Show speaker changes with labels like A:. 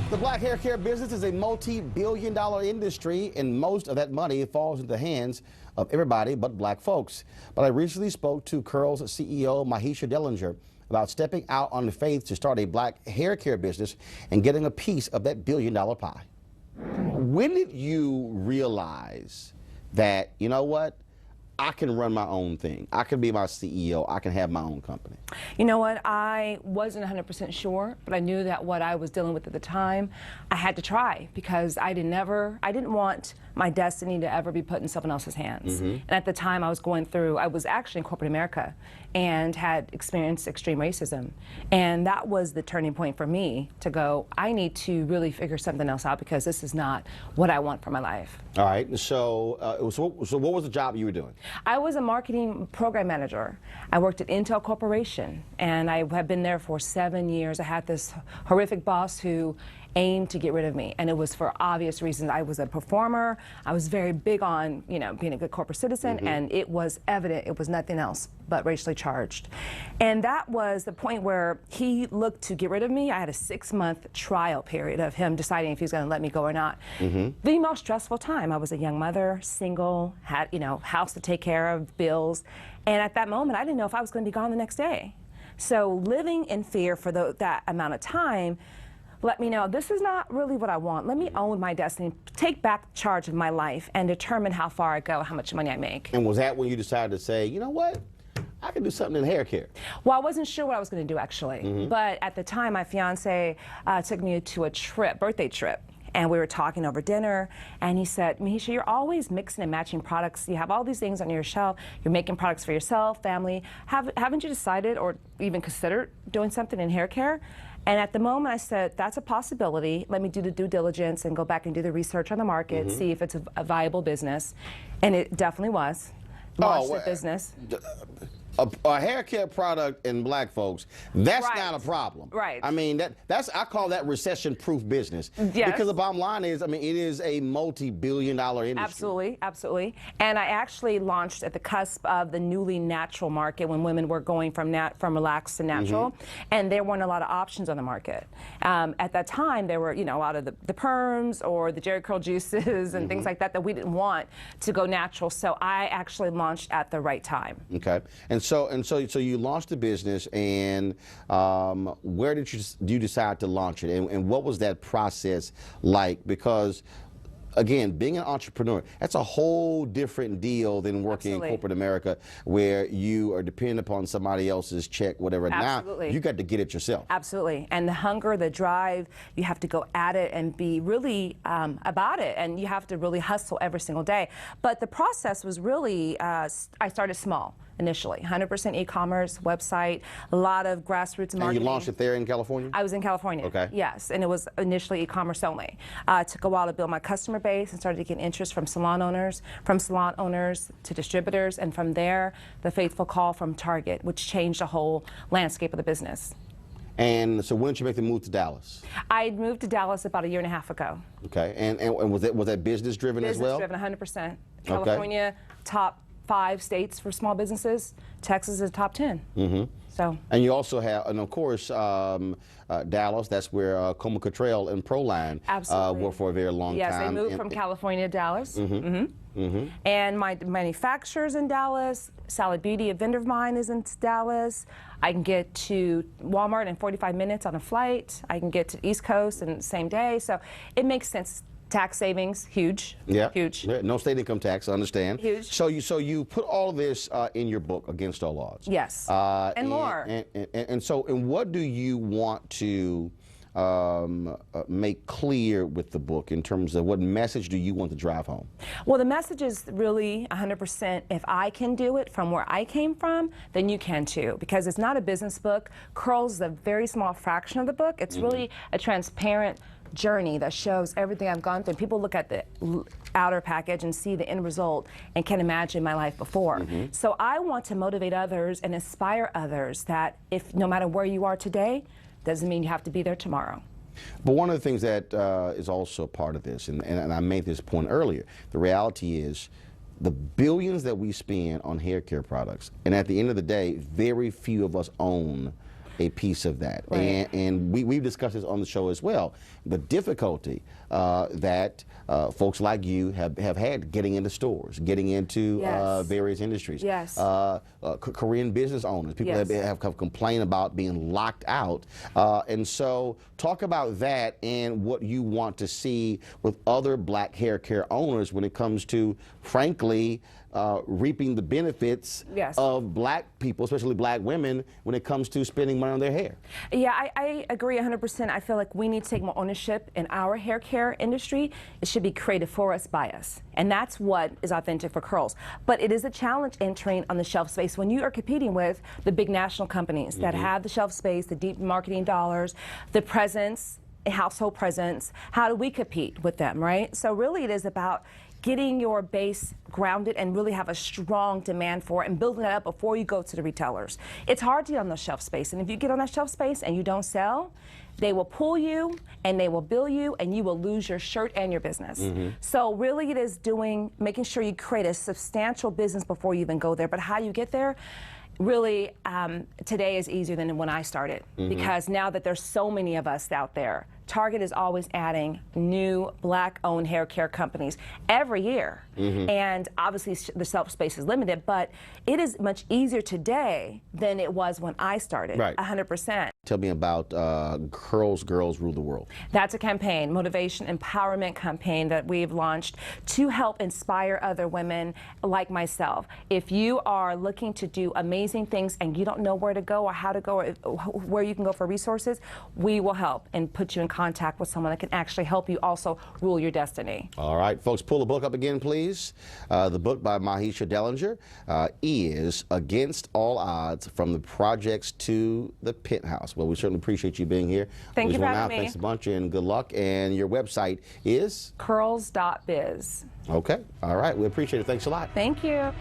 A: The black hair care business is a multi-billion-dollar industry, and most of that money falls into the hands of everybody but black folks. But I recently spoke to Curl's CEO, Mahisha Dellinger, about stepping out on faith to start a black hair care business and getting a piece of that billion-dollar pie. When did you realize that, you know what, I can run my own thing, I can be my CEO, I can have my own company?
B: You know what, I wasn't 100% sure, but I knew that what I was dealing with at the time, I had to try, because I didn't want my destiny to ever be put in someone else's hands. And at the time I was actually in corporate America and had experienced extreme racism. And that was the turning point for me to go, I need to really figure something else out, because this is not what I want for my life.
A: All right, so what was the job you were doing?
B: I was a marketing program manager. I worked at Intel Corporation, and I have been there for 7 years. I had this horrific boss who aimed to get rid of me, and it was for obvious reasons. I was a performer. I was very big on, you know, being a good corporate citizen, and it was evident it was nothing else but racially charged. And that was the point where he looked to get rid of me. I had a 6-month trial period of him deciding if he was going to let me go or not. The most stressful time. I was a young mother, single, had, you know, house to take care of, bills, and at that moment I didn't know if I was going to be gone the next day. So living in fear for that amount of time let me know this is not really what I want. Let me own my destiny, take back charge of my life, and determine how far I go, how much money I make.
A: And was that when you decided to say, you know what, I can do something in hair care?
B: Well, I wasn't sure what I was going to do, actually. But at the time, my fiance took me to a trip, birthday trip. And we were talking over dinner, and he said, Mahisha, you're always mixing and matching products. You have all these things on your shelf. You're making products for yourself, family. Haven't you decided or even considered doing something in hair care? And at the moment I said, that's a possibility. Let me do the due diligence and go back and do the research on the market, see if it's a viable business. And it definitely was. Launched the business.
A: A hair care product in black folks, that's not a problem.
B: Right.
A: I mean, I call that recession-proof business.
B: Yes.
A: Because the bottom line is, I mean, it is a multi-billion-dollar industry.
B: Absolutely, absolutely. And I actually launched at the cusp of the newly natural market, when women were going from relaxed to natural, and there weren't a lot of options on the market. At that time, there were, you know, a lot of the perms or the Jerry curl juices and things like that that we didn't want to go natural. So I actually launched at the right time. Okay.
A: And so you launched the business, and where did you decide to launch it, and what was that process like? Because again, being an entrepreneur, that's a whole different deal than working in corporate America, where you are dependent upon somebody else's check, whatever. Now you got to get it yourself. Absolutely.
B: And the hunger, the drive, you have to go at it and be really about it, and you have to really hustle every single day. But the process was really, I started small. Initially, 100% e-commerce, website, a lot of grassroots marketing.
A: And you launched it there in California?
B: I was in California.
A: Okay.
B: Yes, and it was initially e-commerce only. It took a while to build my customer base and started to get interest from salon owners to distributors, and from there, the faithful call from Target, which changed the whole landscape of the business.
A: And so when did you make the move to Dallas?
B: I moved to Dallas about 1.5 years ago.
A: Okay, and was that business driven as well?
B: Business driven, 100%. California, top 5 states for small businesses. Texas is top 10. So.
A: And you also have, and of course, Dallas. That's where Coma Cottrell and Proline were for a very long time.
B: Yes, they moved from California to Dallas. And my manufacturer's in Dallas. Salad Beauty, a vendor of mine, is in Dallas. I can get to Walmart in 45 minutes on a flight. I can get to East Coast in the same day. So it makes sense. Tax savings, huge. Yeah, huge.
A: No state income tax, I understand.
B: Huge.
A: So you put all of this in your book, Against All Odds.
B: Yes. And more.
A: And what do you want to make clear with the book in terms of what message do you want to drive home?
B: Well, the message is really 100%, if I can do it from where I came from, then you can too. Because it's not a business book. Curls is a very small fraction of the book. It's really a transparent journey that shows everything I've gone through. People look at the outer package and see the end result and can imagine my life before. So I want to motivate others and inspire others that if no matter where you are today, doesn't mean you have to be there tomorrow.
A: But one of the things that is also part of this, and I made this point earlier, the reality is the billions that we spend on hair care products, and at the end of the day, very few of us own a piece of that.
B: Right.
A: And we've discussed this on the show as well, the difficulty that folks like you have had getting into stores, getting into
B: Yes.
A: various industries.
B: Yes.
A: Korean business owners, people
B: Yes.
A: have complained about being locked out. And so talk about that and what you want to see with other black hair care owners when it comes to, frankly, reaping the benefits
B: Yes.
A: of black people, especially black women, when it comes to spending money on their hair.
B: Yeah, I agree 100%. I feel like we need to take more ownership in our hair care industry. It should be created for us, by us. And that's what is authentic for curls. But it is a challenge entering on the shelf space when you are competing with the big national companies that have the shelf space, the deep marketing dollars, the presence, household presence. How do we compete with them, right? So really it is about getting your base grounded and really have a strong demand for it and building that up before you go to the retailers. It's hard to get on the shelf space, and if you get on that shelf space and you don't sell, they will pull you and they will bill you and you will lose your shirt and your business. So really it is making sure you create a substantial business before you even go there. But how you get there, really, today is easier than when I started, because now that there's so many of us out there, Target is always adding new black-owned hair care companies every year. And obviously the shelf space is limited, but it is much easier today than it was when I started,
A: Right.
B: 100%.
A: Tell me about Curls Girls Rule the World.
B: That's a campaign, motivation, empowerment campaign that we've launched to help inspire other women like myself. If you are looking to do amazing things and you don't know where to go or how to go or where you can go for resources, we will help and put you in contact with someone that can actually help you also rule your destiny.
A: All right, folks, pull the book up again, please. The book by Mahisha Dellinger is Against All Odds, From the Projects to the Penthouse. Well, we certainly appreciate you being here.
B: Thank you for having me.
A: Thanks a bunch and good luck. And your website is?
B: Curls.biz.
A: Okay, all right, we appreciate it. Thanks a lot.
B: Thank you.